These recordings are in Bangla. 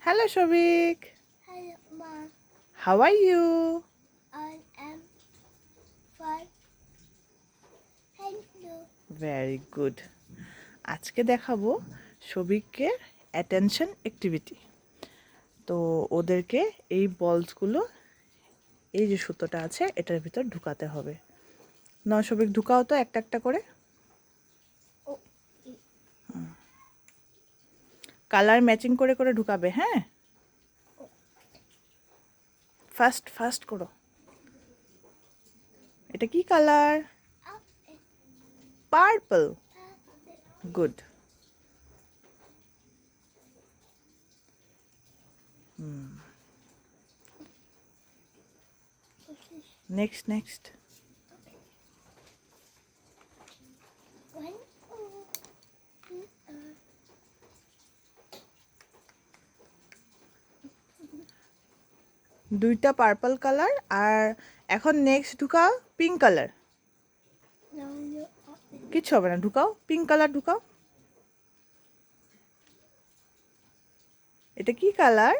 Hello, Shovik. Hello, Mom. How are you? I am fine. Hello. Very good. আজকে দেখাবো সবিককে অ্যাটেনশন অ্যাক্টিভিটি। তো ওদেরকে এই বলসগুলো এই যে সুতোটা আছে এটার ভিতর ঢুকাতে হবে। না সবিক ঢুকাও তো একটা একটা করে। কালার ম্যাচিং করে করে ঢুকাবে, হ্যাঁ? ফাস্ট ফাস্ট করো। এটা কি colour? Purple. Good. Next next. One, দুইটা পার্পল কালার আর এখন নেক্সট ঢুকাও পিঙ্ক কালার। no, no, কিচ্ছু হবে না, ঢুকাও পিঙ্ক কালার ঢুকাও। এটা কি colour?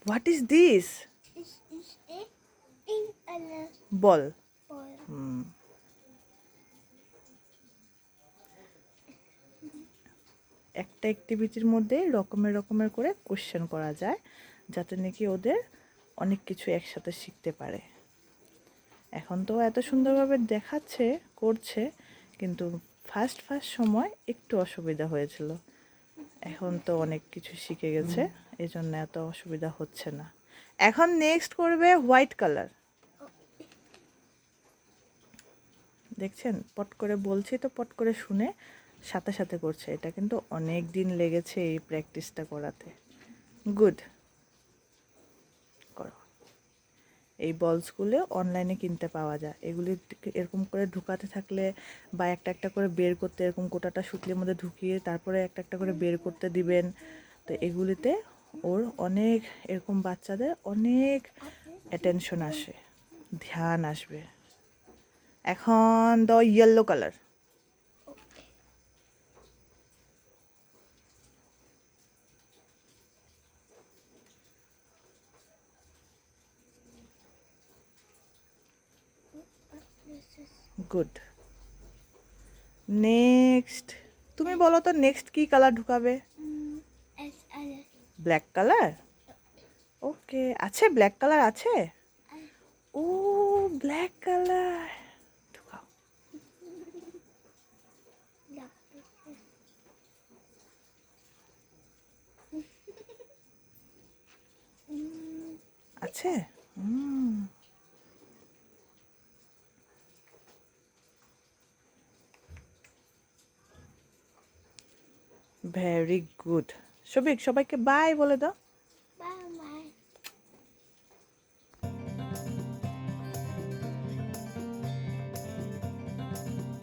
What is this? is a pink color ball. ball. একটা অ্যাক্টিভিটির মধ্যে রকমের রকমের করে কোশ্চেন করা যায় যাতে নাকি ওদের অনেক কিছু একসাথে শিখতে পারে। এখন তো এত সুন্দরভাবে দেখাচ্ছে করছে, কিন্তু ফার্স্ট ফার্স্ট সময় একটু অসুবিধা হয়েছিল। এখন তো অনেক কিছু শিখে গেছে, এই জন্য এত অসুবিধা হচ্ছে না। এখন নেক্সট করবে হোয়াইট কালার। দেখছেন, পট করে বলছি তো পট করে শুনে সাথে সাথে করছে। এটা কিন্তু অনেক দিন লেগেছে এই প্র্যাকটিসটা করাতে। গুড। করো। এই বলসগুলো অনলাইনে কিনতে পাওয়া যায়। এগুলি এরকম করে ঢুকাতে থাকলে বা একটা একটা করে বের করতে, এরকম গোটাটা সুতলির মধ্যে ঢুকিয়ে তারপরে একটা একটা করে বের করতে দিবেন। তো এগুলিতে ওর অনেক এরকম বাচ্চাদের অনেক অ্যাটেনশন আসে, ধ্যান আসবে। এখন দাও yellow colour. This is good. Next তুমি বলো তো নেক্সট কি কালার ঢুকাবে? as color. Black colour. Okay, আছে ব্ল্যাক কালার আছে। ও ব্ল্যাক কালার ঢুকাও। আছে। Very good. সবিক সবাইকে বাই বলে দাও।